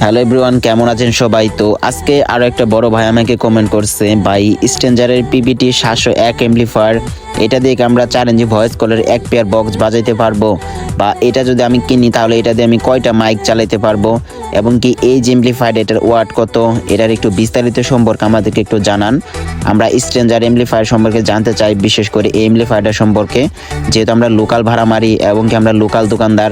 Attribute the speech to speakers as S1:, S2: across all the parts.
S1: Hello everyone, কেমন আছেন সবাই? তো আজকে আরো একটা বড় ভাই আমাকে কমেন্ট করছে, ভাই স্ট্রেঞ্জারের পিবিটি 701 এমপ্লিফায়ার, এটা দিয়ে কি আমরা 4 ইঞ্চি ভয়েস কলের এক পেয়ার বক্স বাজাইতে পারবো, বা এটা যদি আমি কিনি তাহলে এটা দিয়ে আমি কয়টা মাইক চালাতে পারবো, এবং কি এই যে এমপ্লিফায়ার এটার ওয়াট কত, এটার একটু বিস্তারিত সম্পর্কে আমাদেরকে একটু জানান। আমরা স্ট্রেঞ্জার এমপ্লিফায়ার সম্পর্কে জানতে চাই, বিশেষ করে এই এমপ্লিফায়ারটা সম্পর্কে, যেহেতু আমরা লোকাল ভাড়া মারি এবং কি আমরা লোকাল দোকানদার,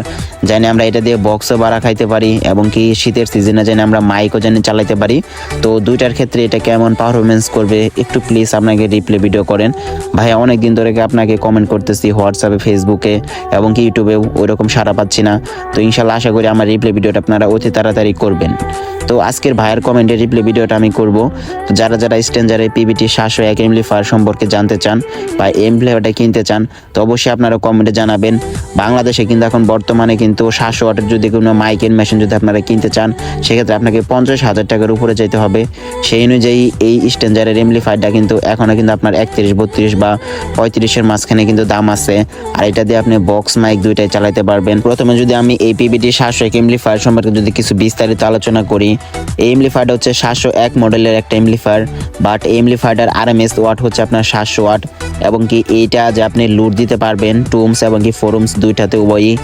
S1: জানি আমরা এটা দিয়ে বক্সও ভাড়া খাইতে পারি, এবং কি শীতের সিজনে জানি আমরা মাইকও জানি চালাতে পারি। তো দুইটার ক্ষেত্রে এটা কেমন পারফরমেন্স করবে একটু প্লিজ আপনাকে রিপ্লে ভিডিও করেন। ভাইয়া অনেক দিন ধরে আপনাকে কমেন্ট করতেছি হোয়াটসঅ্যাপে, ফেসবুকে এবং কি ইউটিউবেও, ওইরকম সাড়া পাচ্ছি না। তো ইনশাল্লাহ আশা করি আমার রিপ্লে ভিডিওটা আপনারা অতি তাড়াতাড়ি করবেন। তো আজকের ভাইয়ের কমেন্টের রিপ্লে ভিডিওটা আমি করব। তো যারা স্ট্রেঞ্জারের পিবিটি 701 এমপ্লিফায়ার সম্পর্কে জানতে চান বা এমপ্লিফায়ারটা কিনতে চান, তো অবশ্যই আপনারা কমেন্টে জানাবেন। বাংলাদেশে কিন্তু এখন বর্তমানে কিন্তু 700 ওয়াটের যদি কোনো মাইকের মেশিন যদি আপনারা কিনতে চান, সেক্ষেত্রে আপনাকে 50,000 টাকার উপরে যেতে হবে। সেই অনুযায়ী এই স্ট্রেঞ্জারের এমপ্লিফায়ারটা কিন্তু এখনও কিন্তু আপনার 31, 32 বা 35-এর মাঝখানে কিন্তু দাম আছে। আর এটা দিয়ে আপনি বক্স মাইক দুইটাই চালাতে পারবেন। প্রথমে যদি আমি এই পিবিটি 701 এমপ্লিফায়ার সম্পর্কে যদি কিছু বিস্তারিত আলোচনা করি, এই এমপ্লিফায়ারটা হচ্ছে 701 মডেলের একটা এমপ্লিফায়ার, বাট এই এমপ্লিফায়ারটার আরএমএস ওয়াট হচ্ছে আপনার 700 ওয়াট, এবং কি এইটা যে আপনি লুট দিতে পারবেন টুমস এবং কি ফোরুমস দুইটাতে উভয়ই।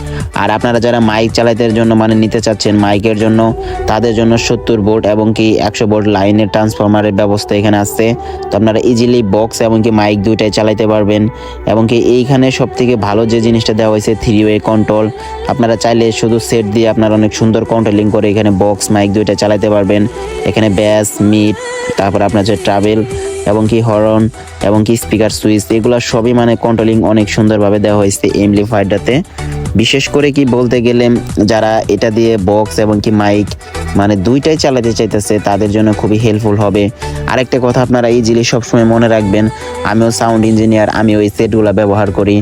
S1: আর আপনারা যারা মাইক চালাতের জন্য মানে নিতে চাচ্ছেন মাইকের জন্য, তাদের জন্য 70 ভোল্ট এবং কি 100 ভোল্ট লাইনের ট্রান্সফরমারের ব্যবস্থা এখানে আছে। তো আপনারা ইজিলি বক্স এবং কি মাইক দুইটাই চালাতে পারবেন। এবং কি এইখানে সব থেকে ভালো যে জিনিসটা দেওয়া হয়েছে 3-ওয়ে কন্ট্রোল। আপনারা চাইলে শুধু সেট দিয়ে আপনারা অনেক সুন্দর কন্ট্রোলিং করে এখানে বক্স মাইক দুইটা চালাতে পারবেন। এখানে ব্যাস, মিড, তারপর আপনার যে ট্রাভেল এবং কি হর্ন এবং কি স্পিকার সুইচ, এগুলো সবই মানে কন্ট্রোলিং অনেক সুন্দরভাবে দেওয়া হয়েছে এমপ্লিফায়ারটাতে। বিশেষ করে কি বলতে গেলে যারা এটা দিয়ে বক্স এবং কি মাইক মানে দুইটাই চালাতে চাইতেছে, তাদের জন্য খুবই হেল্পফুল হবে। আরেকটা কথা আপনারা এই জিনিস সবসময় মনে রাখবেন, আমিও সাউন্ড ইঞ্জিনিয়ার, আমিও এই সেটগুলো ব্যবহার করি।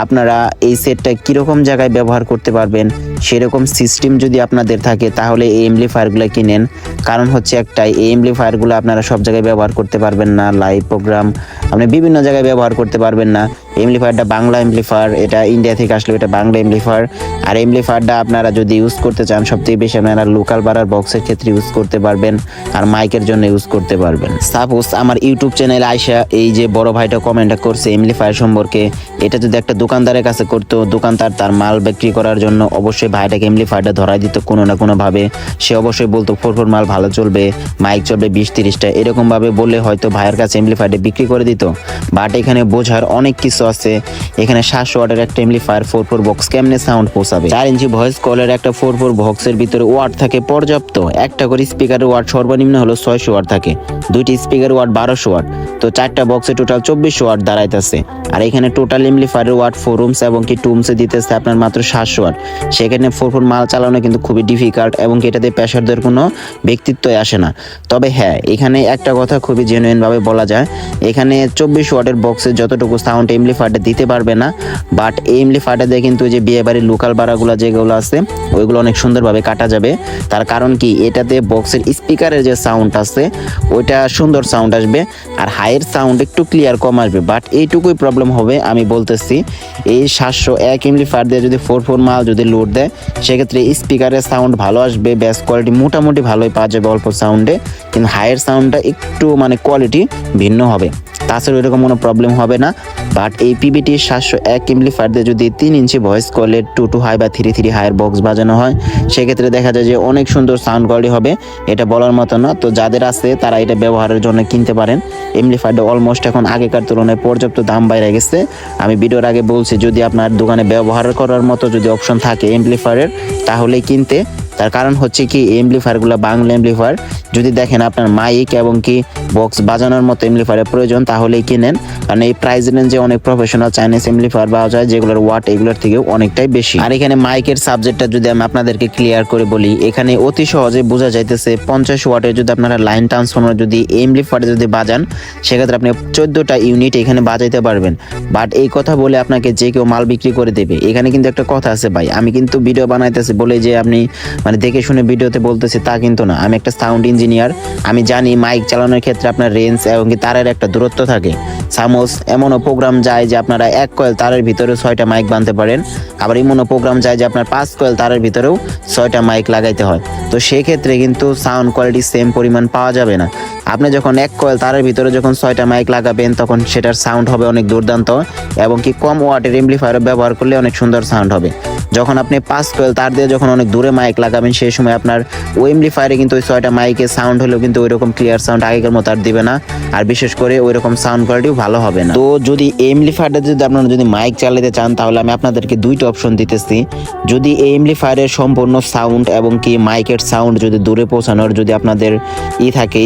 S1: আপনারা এই সেটটা কীরকম জায়গায় ব্যবহার করতে পারবেন সেরকম সিস্টেম যদি আপনাদের থাকে, তাহলে এই এমপ্লিফায়ারগুলো কিনেন। কারণ হচ্ছে একটাই, এই এমপ্লিফায়ারগুলো আপনারা সব জায়গায় ব্যবহার করতে পারবেন না। লাইভ প্রোগ্রাম আপনি বিভিন্ন জায়গায় ব্যবহার করতে পারবেন না। এমপ্লিফায়ারটা বাংলা এমপ্লিফায়ার, এটা ইন্ডিয়া থেকে আসলে এটা বাংলা এমপ্লিফায়ার। আর এমপ্লিফায়ারটা আপনারা যদি ইউজ করতে চান, সবথেকে বেশি আপনারা লোকাল বাড়ার বক্সের ক্ষেত্রে ইউজ করতে পারবেন, আর মাইকের জন্য ইউজ করতে পারবেন। সাপোজ আমার ইউটিউব চ্যানেলে আইসা এই যে বড় ভাইটা কমেন্টটা করছে এমপ্লিফায়ার সম্পর্কে, এটা যদি একটা দোকানদারের কাছে করতো, দোকানদার তার মাল বিক্রি করার জন্য অবশ্যই ভাইটাকে এমপ্লিফায়ারটা ধরাই দিত কোনো না কোনোভাবে। সে অবশ্যই বলতো 4 মাল ভালো চলবে, মাইক চলবে 20-30টা, এরকমভাবে বললে হয়তো ভাইয়ের কাছে এমপ্লিফায়ারটা বিক্রি করে দিত। বাট এখানে বোঝার অনেক কিছু আছে। এখানে 700 ওয়াটের একটা এমপ্লিফায়ার 4 বক্স কেমনে সাউন্ড পৌঁছাবে? 4 ইঞ্চি ভয়েস কলের একটা 4 বক্সের ভিতরে ওয়াট থাকে পর্যাপ্ত। একটা করে স্পিকারের ওয়াট সর্বনিম্ন হলো 600 ওয়াট থাকে, দুইটি স্পিকারের ওয়াট 1200 ওয়াট, তো 4টা বক্সে টোটাল 2400 ওয়াট দাঁড়াইতেছে। আর এখানে টোটাল এমপ্লিফায়ারের ওয়াট ফোরুমস এবং কি টুমসে দিতেছে আপনার মাত্র 700 ওয়াট। সেখানে 4 মাল চালানো কিন্তু খুবই ডিফিকাল্ট, এবং এটাতে প্রেসারদের কোনো ব্যক্তিত্বই আসে না। তবে হ্যাঁ, এখানে একটা কথা খুবই জেনুইনভাবে বলা যায়, এখানে 2400 ওয়াটের বক্সে যতটুকু সাউন্ড এমপ্লিফায়ারটা দিতে পারবে না, বাট এই এমপ্লিফায়ারটা দিয়ে কিন্তু যে বিয়ে বাড়ির লোকাল বাড়াগুলো যেগুলো আছে ওইগুলো অনেক সুন্দরভাবে কাটা যাবে। তার কারণ কি, এটাতে বক্সের স্পিকারের যে সাউন্ড আছে ওইটা সুন্দর সাউন্ড আসবে, আর হাইয়ের সাউন্ড একটু ক্লিয়ার কম আসবে। বাট এইটুকুই প্রবলেম হবে, আমি বলতেছি এই 701 এমপ্লিফায়ার দিয়ে যদি 4 মাল যদি লোড দেয়, সেক্ষেত্রে স্পিকারের সাউন্ড ভালো আসবে, ব্যাস কোয়ালিটি মোটামুটি ভালোই পাওয়া যাবে অল্প সাউন্ডে, কিন্তু হাইয়ের সাউন্ডটা একটু মানে কোয়ালিটি ভিন্ন হবে। তাছাড়া এরকম কোনো প্রবলেম হবে না। বাট এই পিবিটি 701 এমপ্লিফায়ার দিয়ে যদি 3 ইঞ্চি ভয়েস কলের 2 হাই বা 3 হাইয়ের বক্স বাজানো হয়, সেক্ষেত্রে দেখা যায় যে অনেক সুন্দর সাউন্ড কোয়ালিটি হবে, এটা বলার মতো না। তো যাদের আছে তারা এটা ব্যবহারের জন্য কিনতে পারেন। এমপ্লিফায়ারটা অলমোস্ট এখন আগেকার তুলনায় পর্যাপ্ত দাম বাইরে গেছে। আমি ভিডিওর আগে বলছি, যদি আপনার দোকানে ব্যবহার করার মতো যদি অপশন থাকে এমপ্লিফায়ারের, তাহলেই কিনতে। তার কারণ হচ্ছে কি, এমপ্লিফায়ারগুলো বাংলা এমপ্লিফায়ার, যদি দেখেন আপনার মাইক এবং কি বক্স বাজানোর মতো এমপ্লিফায়ারের প্রয়োজন, তাহলেই কিনেন। কারণ এই প্রাইস রেঞ্জে অনেক প্রফেশনাল চাইনিজ এমপ্লিফায়ার পাওয়া যায়, যেগুলোর ওয়াট এগুলোর থেকেও অনেকটাই বেশি। আর এখানে মাইকের সাবজেক্টটা যদি আমি আপনাদেরকে ক্লিয়ার করে বলি, এখানে অতি সহজে বোঝা যাইতেছে 50 ওয়াটের যদি আপনারা লাইন ট্রান্সফর্মার যদি এমপ্লিফায়ারে যদি বাজান, সেক্ষেত্রে আপনি 14টা ইউনিট এখানে বাজাইতে পারবেন। বাট এই কথা বলে আপনাকে যে কেউ মাল বিক্রি করে দেবে, এখানে কিন্তু একটা কথা আছে ভাই, আমি কিন্তু ভিডিও বানাইতেছি বলে যে আপনি মানে দেখে শুনে ভিডিওতে বলতেছি তা কিন্তু না। আমি একটা সাউন্ড ইঞ্জিনিয়ার, আমি জানি মাইক চালানোর ক্ষেত্রে আপনার রেঞ্জ এবং কি তারের একটা দূরত্ব থাকে। সামোস এমনও প্রোগ্রাম যায় যে আপনারা 1 কয়েল তারের ভিতরে 6টা মাইক বাঁধতে পারেন, আবার এমনও প্রোগ্রাম যায় যে আপনার 5 কয়েল তারের ভিতরেও 6টা মাইক লাগাইতে হয়। তো সেক্ষেত্রে কিন্তু সাউন্ড কোয়ালিটি সেম পরিমাণ পাওয়া যাবে না। আপনি যখন 1 কয়েল তারের ভিতরে যখন 6টা মাইক লাগাবেন তখন সেটার সাউন্ড হবে অনেক দুর্দান্ত, এবং কি কম ওয়াটের এমপ্লিফায়ার ব্যবহার করলে অনেক সুন্দর সাউন্ড হবে। যখন আপনি 5 কয়েল তার দিয়ে যখন অনেক দূরে মাইক লাগাবেন সেই সময় আপনার ওই এমপ্লিফায়ারে কিন্তু ওই 6টা মাইকে সাউন্ড হলেও কিন্তু ওইরকম ক্লিয়ার সাউন্ড আগেকার মতো আর দিবে না, আর বিশেষ করে ওইরকম সাউন্ড কোয়ালিটিও ভালো হবে না। তো যদি এমপ্লিফায়ারটা যদি আপনারা যদি মাইক চালাতে চান তাহলে আমি আপনাদেরকে দুইটা অপশন দিতেছি। যদি এই এমপ্লিফায়ারের সম্পূর্ণ সাউন্ড এবং কি মাইকের সাউন্ড যদি দূরে পৌঁছানোর যদি আপনাদের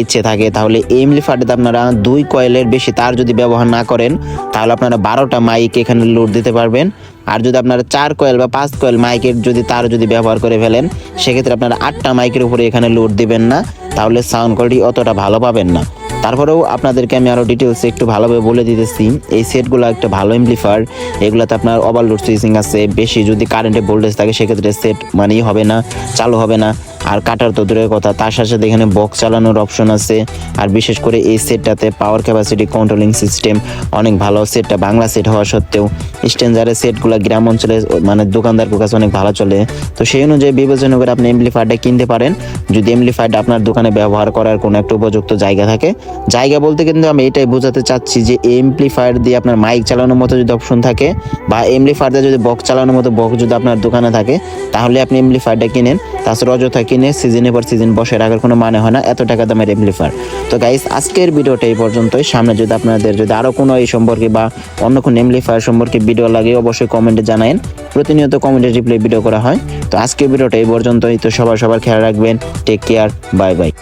S1: ইচ্ছে থাকে তাহলে এই এমপ্লিফায়ারটাতে আপনারা 2 কয়েলের বেশি তার যদি ব্যবহার না করেন তাহলে আপনারা 12টা মাইক এখানে লোড দিতে পারবেন। আর যদি আপনারা 4 কয়েল বা 5 কয়েল মাইকের যদি তার যদি ব্যবহার করে ফেলেন সেক্ষেত্রে আপনারা 8টা মাইকের উপরে এখানে লোড দিবেন না, তাহলে সাউন্ড কোয়ালিটি অতটা ভালো পাবেন না। তারপরেও আপনাদেরকে আমি আরও ডিটেলসে একটু ভালোভাবে বলে দিতেছি। এই সেটগুলো একটা ভালো এমপ্লিফায়ার, এগুলোতে আপনার ওভারলোড সুইচিং আছে, বেশি যদি কারেন্টে ভোল্টেজ থাকে সেক্ষেত্রে সেট মানেই হবে না, চালু হবে না। আর কাটার তো দূরের কথা, তার সাথে সাথে এখানে বক্স চালানোর অপশন আছে। আর বিশেষ করে এই সেটটাতে পাওয়ার ক্যাপাসিটি কন্ট্রোলিং সিস্টেম অনেক ভালো। সেটটা বাংলা সেট হওয়া সত্ত্বেও স্ট্যান্ডার্ডের সেটগুলো গ্রাম অঞ্চলে মানে দোকানদারের কাছে অনেক ভালো চলে। তো সেই অনুযায়ী বিবেচনা করে আপনি এমপ্লিফায়ারটা কিনতে পারেন, যদি এমপ্লিফায়ারটা আপনার দোকানে ব্যবহার করার কোনো একটা উপযুক্ত জায়গা থাকে। জায়গা বলতে কিন্তু আমি এটাই বোঝাতে চাচ্ছি যে এমপ্লিফায়ার দিয়ে আপনার মাইক চালানোর মতো যদি অপশন থাকে বা এমপ্লিফায়ার দিয়ে যদি বক্স চালানোর মতো বক্স যদি আপনার দোকানে থাকে তাহলে আপনি এমপ্লিফায়ারটা কিনেন। তাছাড়া অযথা কিনে সিজনের পর সিজন বসে রাখার কোনো মানে হয় না এত টাকা দামের এমপ্লিফায়ার। তো গাইস, আজকের ভিডিওটা এই পর্যন্তই। সামনে যদি আপনাদের যদি আরও কোনো এই সম্পর্কে বা অন্য কোনো এমপ্লিফায়ার সম্পর্কে ভিডিও লাগে অবশ্যই কমেন্টে জানাবেন, প্রতিনিয়ত কমেন্টে রিপ্লাই ভিডিও করা হয়। তো আজকের ভিডিওটা এই পর্যন্তই। তো সবার খেয়াল রাখবেন, টেক কেয়ার, বাই বাই।